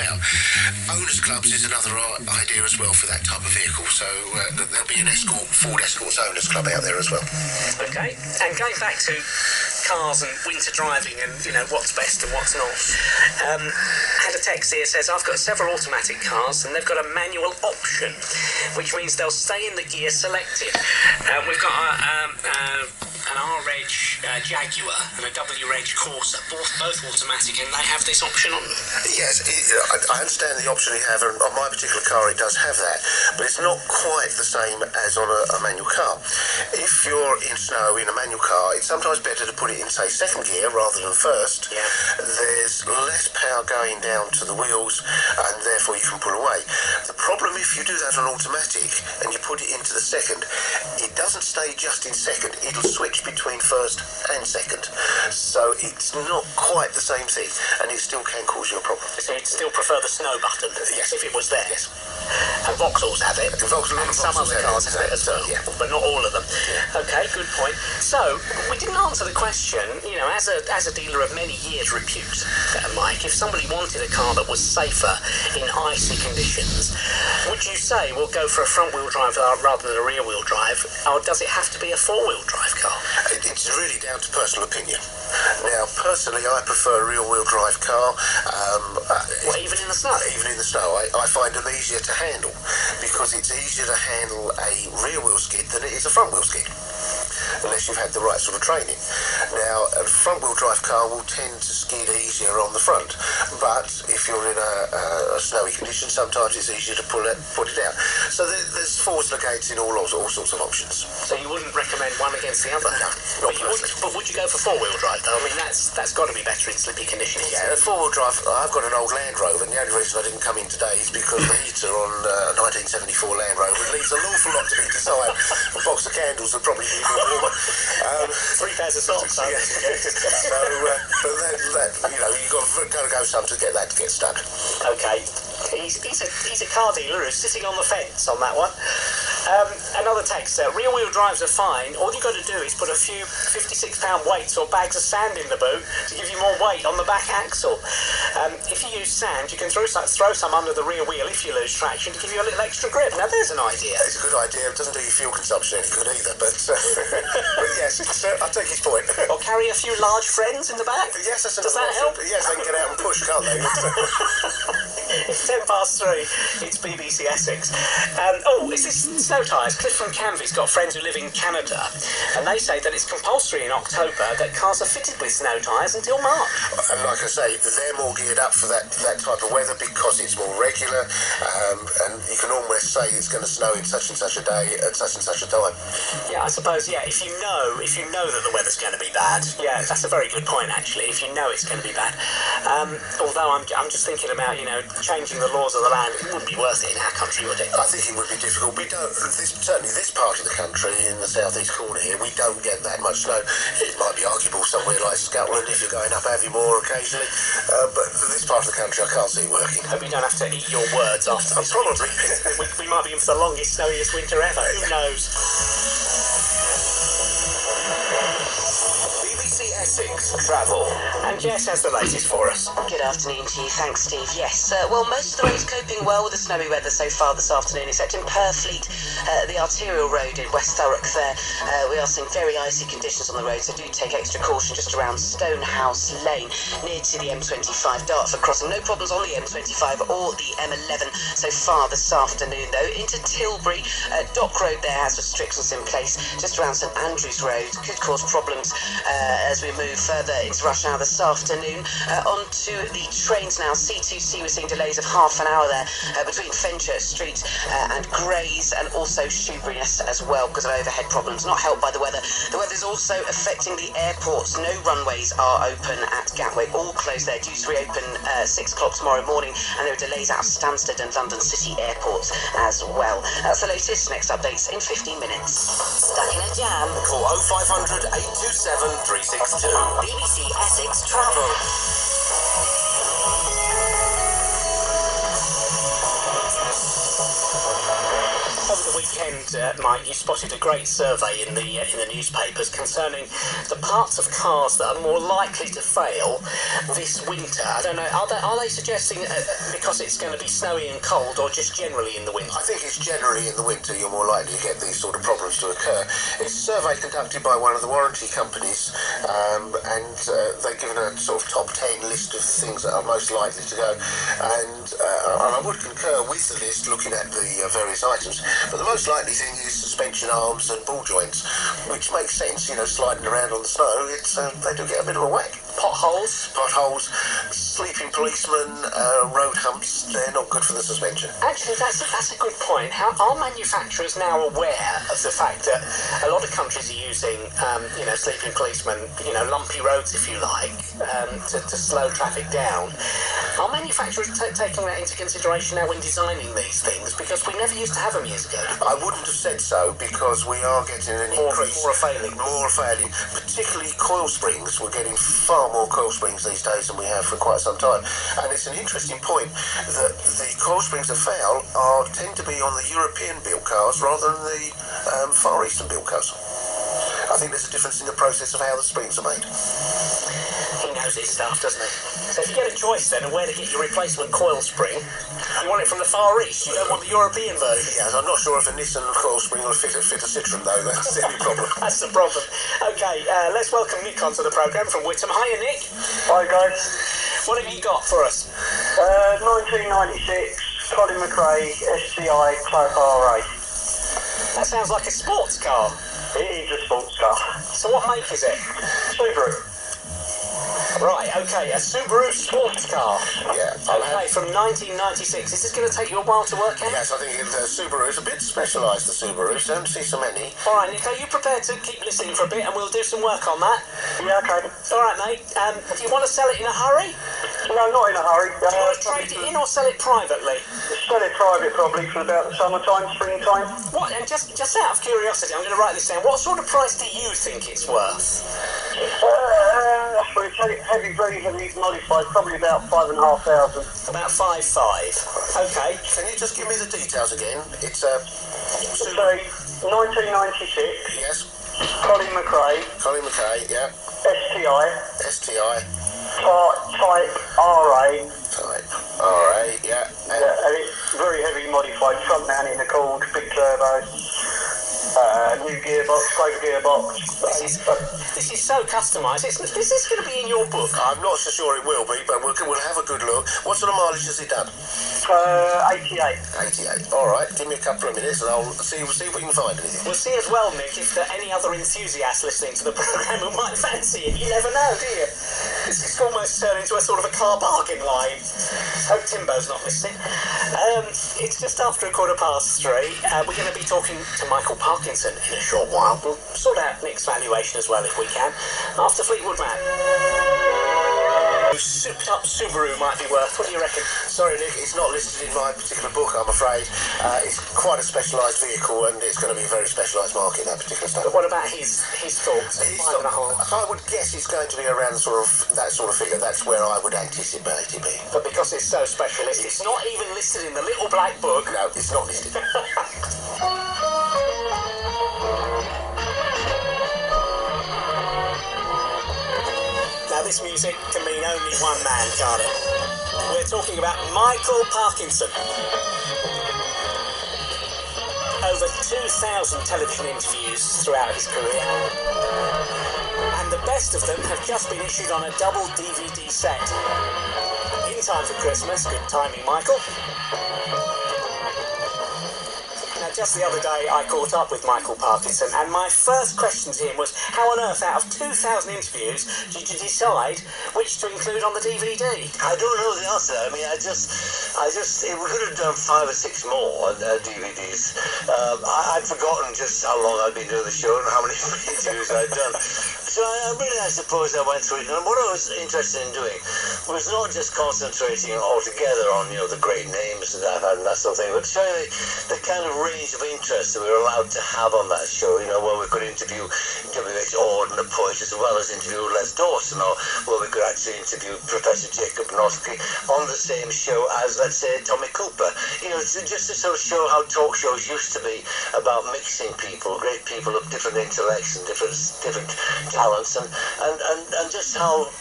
about. Owners clubs is another idea as well for that type of vehicle, so there'll be an Ford Escorts Owners Club out there as well. Okay, and going back to cars and winter driving and, you know, what's best and what's not. Had a text here says, I've got several automatic cars and they've got a manual option, which means they'll stay in the gear selected. We've got an R-Reg Jaguar and a W-Reg Corsa, both automatic, and they have this option on them. Yes, I understand the option you have, and on my particular car it does have that, but it's not quite the same as on a manual car. If you're in snow in a manual car, it's sometimes better to put it in, say, second gear rather than first. Yeah. There's less power going down to the wheels, and therefore you can pull away. The problem if you do that on automatic and you put it into the second, it doesn't stay just in second, it'll switch between first and second. So it's not quite the same thing, and it still can cause you a problem. So you'd still prefer the snow button? Yes. If it was there? Yes. And Vauxhalls have it. And some other cars have it as well, yeah. But not all of them. Yeah. Okay, good point. So, we didn't answer the question, you know, as a dealer of many years' repute, Mike, if somebody wanted a car that was safer in icy conditions, would you say we'll go for a front-wheel drive rather than a rear-wheel drive, or does it have to be a four-wheel drive car? It's really down to personal opinion. Now, personally, I prefer a rear-wheel drive car. Even in the snow? Even in the snow. I find them easier to handle because it's easier to handle a rear-wheel skid than it is a front-wheel skid, unless you've had the right sort of training. Now, a front-wheel drive car will tend to skid easier on the front, but if you're in a snowy condition, sometimes it's easier to put it out. So there's forwards and gates in all sorts of options. So you wouldn't recommend one against the other? No, but would you go for four-wheel drive, though? I mean, that's got to be better in slippy conditions. Yeah, four-wheel drive, I've got an old Land Rover, and the only reason I didn't come in today is because the heater on a 1974 Land Rover leaves an awful lot to be desired. A box of candles would probably be more warmer. 3 pairs of socks. Yeah. So, but that, you know, you've got to go some to get that to get stuck. Okay. He's a car dealer who's sitting on the fence on that one. Another text, rear-wheel drives are fine. All you've got to do is put a few 56-pound weights or bags of sand in the boot to give you more weight on the back axle. If you use sand, you can throw some under the rear wheel if you lose traction to give you a little extra grip. Now, there's an idea. It's a good idea. It doesn't do your fuel consumption any good either, but yes, I'll take his point. Or carry a few large friends in the back? Yes, that's Does that help? Yes, they can get out and push, can't they? It's 3:10. It's BBC Essex. Is this snow tyres? Cliff from Canvey's got friends who live in Canada, and they say that it's compulsory in October that cars are fitted with snow tyres until March. And like I say, they're more geared up for that type of weather because it's more regular, and you can almost say it's going to snow in such and such a day at such and such a time. Yeah, I suppose. Yeah, if you know that the weather's going to be bad. Yeah, that's a very good point actually. If you know it's going to be bad. Although I'm just thinking about, you know, changing the laws of the land. It wouldn't be worth it in our country, would it? I think it would be difficult. We don't. Certainly this part of the country, in the southeast corner here, we don't get that much snow. It might be arguable somewhere like Scotland if you're going up Aviemore occasionally, but this part of the country I can't see it working. Hope you don't have to eat your words after this. Probably. we might be in for the longest, snowiest winter ever. Who knows? Essex Travel. And Jess has the latest for us. Good afternoon to you. Thanks, Steve. Yes, well, most of the roads coping well with the snowy weather so far this afternoon, except in Purfleet, the arterial road in West Thurrock there. We are seeing very icy conditions on the road, so do take extra caution just around Stonehouse Lane, near to the M25 Dartford crossing. No problems on the M25 or the M11 so far this afternoon, though. Into Tilbury, Dock Road there has restrictions in place just around St Andrews Road. Could cause problems as we move further into rush hour this afternoon. Onto the trains now. C2C, we're seeing delays of half an hour there between Fenchurch Street and Grays, and also Shoeburyness as well because of overhead problems. Not helped by the weather. The weather's also affecting the airports. No runways are open at Gatwick. All closed there, due to reopen 6 o'clock tomorrow morning, and there are delays out of Stansted and London City airports as well. That's the latest. Next updates in 15 minutes. Stuck in a jam? Call 0500 827 362. BBC Essex Travel. Over the weekend, Mike, you spotted a great survey in the newspapers concerning the parts of cars that are more likely to fail this winter. I don't know, are they suggesting because it's going to be snowy and cold, or just generally in the winter? I think it's generally in the winter you're more likely to get these sort of problems to occur. It's a survey conducted by one of the warranty companies, and they've given a sort of top 10 list of things that are most likely to go. And I would concur with the list looking at the various items, but the most likely thing is suspension arms and ball joints, which makes sense, you know, sliding around on the snow, they do get a bit of a whack. Potholes, sleeping policemen, road humps, they're not good for the suspension. Actually, that's a good point. How are manufacturers now aware of the fact that a lot of countries are using, sleeping policemen, lumpy roads, if you like, to slow traffic down? Are manufacturers taking that into consideration now when designing these things? Because we never used to have them years ago. I wouldn't have said so, because we are getting an increase. More failing, particularly coil springs. We're getting far more coil springs these days than we have for quite some time. And it's an interesting point that the coil springs that fail tend to be on the European-built cars rather than the Far Eastern-built cars. I think there's a difference in the process of how the springs are made. He knows his stuff, doesn't he? So if you get a choice then of where to get your replacement coil spring, you want it from the Far East, you don't want the European version. Yeah, I'm not sure if a Nissan coil spring will fit a Citroen though, that's the only problem. That's the problem. Okay, let's welcome Nick onto the programme from Whittam. Hiya, Nick. Hi guys. What have you got for us? 1996 Colin McRae STI Clark RA. That sounds like a sports car. It is a sports car. So what make is it? Subaru. Right, okay, a Subaru sports car. Yeah. Okay, from 1996. Is this going to take you a while to work out? Yes, I think Subaru is a bit specialised, the Subarus. Don't see so many. All right, Nick, are you prepared to keep listening for a bit and we'll do some work on that? Yeah, okay. All right, mate. Do you want to sell it in a hurry? No, not in a hurry. Do you want to trade it in or sell it privately? Sell it private probably for about the summertime, springtime. What? And just out of curiosity, I'm going to write this down. What sort of price do you think it's worth? Very heavy modified, probably about 5,500. About 5.5. Okay. Can you just give me the details again? It's a Subaru 1996. Yes. Colin McRae. Yeah. STI. Type RA. Type RA. Yeah. And it's very heavy modified, front mounting Accord, big turbo. New gearbox, great gearbox. This is so customised. Is this going to be in your book? I'm not so sure it will be, but we'll have a good look. What sort of mileage has it done? 88. 88. All right, give me a couple of minutes and I'll see if we can find anything. We'll see as well, Nick, if there are any other enthusiasts listening to the programme who might fancy it. You never know, do you? This is almost turned into a sort of a car bargain line. Hope Timbo's not listening. It's just after 3:15. We're going to be talking to Michael Parkinson in a short while. We'll sort out Nick's valuation as well if we can. After Fleetwood Mac. Souped up Subaru might be worth. What do you reckon? Sorry, Nick, it's not listed in my particular book, I'm afraid. It's quite a specialised vehicle and it's going to be a very specialised market, that particular stuff. But what about his thoughts? 5.5. I would guess it's going to be around that sort of figure. That's where I would anticipate it being. But because it's so specialist, it's not even listed in the little black book. No, it's not listed. Now this music can mean only one man, can't it? We're talking about Michael Parkinson. Over 2,000 television interviews throughout his career. And the best of them have just been issued on a double DVD set. In time for Christmas. Good timing, Michael. Now, just the other day, I caught up with Michael Parkinson, and my first question to him was, how on earth, out of 2,000 interviews, did you decide which to include on the DVD? I don't know the answer. I mean, we could have done 5 or 6 more DVDs. I'd forgotten just how long I'd been doing the show and how many interviews I'd done. So I suppose I went through it, and what I was interested in doing was not just concentrating altogether on, the great names that I've had and that sort of thing, but showing the kind of range of interest that we were allowed to have on that show, where we could interview W.H. Auden, the poet, as well as interview Les Dawson, or where we could actually interview Professor Jacob Norsky on the same show as, let's say, Tommy Cooper. Just to sort of show how talk shows used to be about mixing people, great people of different intellects and different talents, and just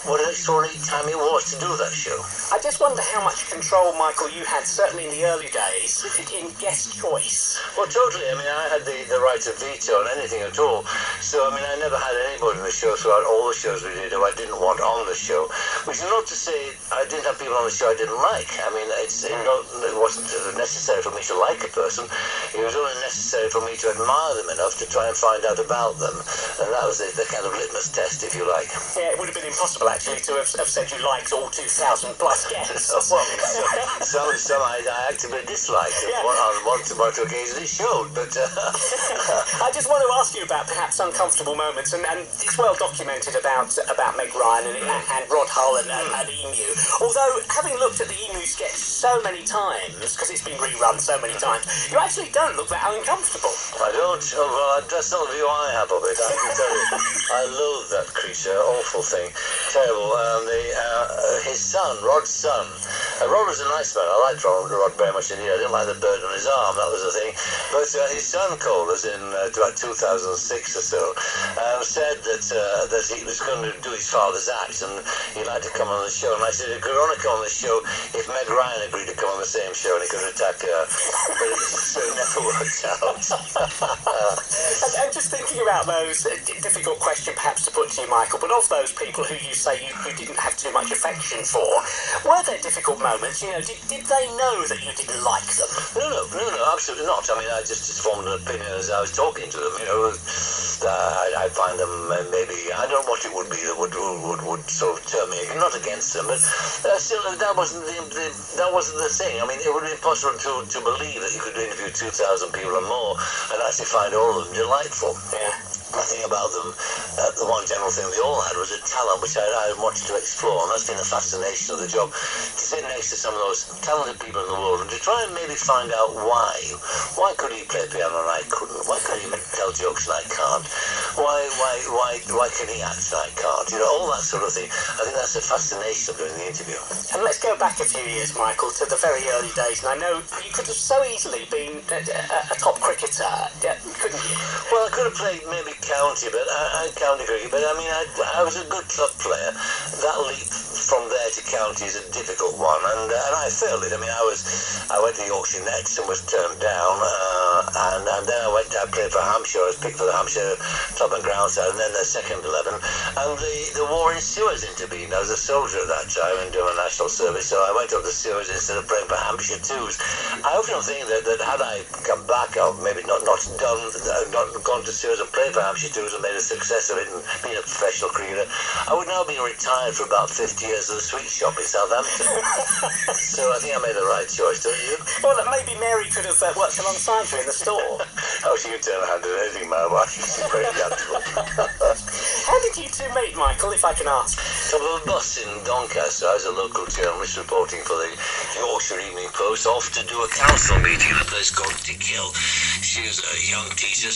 what an extraordinary time it was to do that show. I just wonder how much control, Michael, you had, certainly in the early days, in guest choice. Well, totally. I mean, I had the right of veto on anything at all. So, I mean, I never had anybody in the show throughout all the shows we did who I didn't want on the show, which is not to say I didn't have people on the show I didn't like. I mean, it wasn't necessary for me to like a person. It was only necessary for me to admire them enough to try and find out about them. And that was the kind of litmus test, if you like. Yeah, it would have been impossible, actually, to have said you liked all 2,000 plus guests. Well, some I actively disliked. Yeah. On one or two occasions it showed, but... I just want to ask you about perhaps uncomfortable moments, and it's well documented about Meg Ryan and Rod Hull and Emu. Although, having looked at the Emu sketch so many times, because it's been rerun so many times, you actually don't look that uncomfortable. I don't. Oh, well, that's not the view I have of it. I can tell you. I loathe that creature. Awful thing. Terrible. His son, Rod's son. Rod was a nice man. I liked Rod very much indeed. I didn't like the bird on his arm. That was the thing. But his son called us in about 2006 or so, said that he was going to do his father's act and he'd like to come on the show. And I said, he could only come on the show if Meg Ryan agreed to come on the same show and he could attack her. But it never worked out. And just thinking about those, difficult question perhaps to put to you, Michael, but of those people who you say you didn't have too much affection for, were there difficult moments? Did they know that you didn't like them? No, absolutely not. I mean, I just formed an opinion as I was talking to them. I find them maybe, I don't know what it would be that would sort of turn me, not against them, but still, that wasn't the thing. I mean, it would be impossible to believe that you could interview 2,000 people or more and actually find all of them delightful. Yeah. The thing about them, the one general thing they all had was a talent which I wanted to explore, and that's been the fascination of the job, to sit next to some of those talented people in the world and to try and maybe find out why. Why could he play piano and I couldn't? Why could he tell jokes and I can't? Why can he act and I can't? All that sort of thing. I think that's the fascination of doing the interview. And let's go back a few years, Michael, to the very early days, and I know you could have so easily been a top cricketer, couldn't you? Well, I could have played maybe county cricket, but I mean, I was a good club player. That leap from there to county is a difficult one, and I failed it. I mean, I went to Yorkshire Nets and was turned down, and then I played for Hampshire. I was picked for the Hampshire club and ground side, and then the second 11. And the war in Suez intervened. I was a soldier at that time and doing national service, so I went up to Suez instead of playing for Hampshire Twos. I often think that had I come back, or maybe not gone to Suez and played for Hampshire Twos and made a success of it and been a professional cricketer, I would now be retired for about 50 years at the sweet shop in Southampton. So I think I made the right choice, don't you? Well, maybe Mary could have worked alongside you in the store. Oh, she could turn around and do anything, my wife. She's very adaptable. How did you two meet, Michael, if I can ask? Top of a bus in Doncaster. I was a local journalist reporting for the Yorkshire Evening Post, off to do a council meeting in a place called Dickhill. She was a young teacher,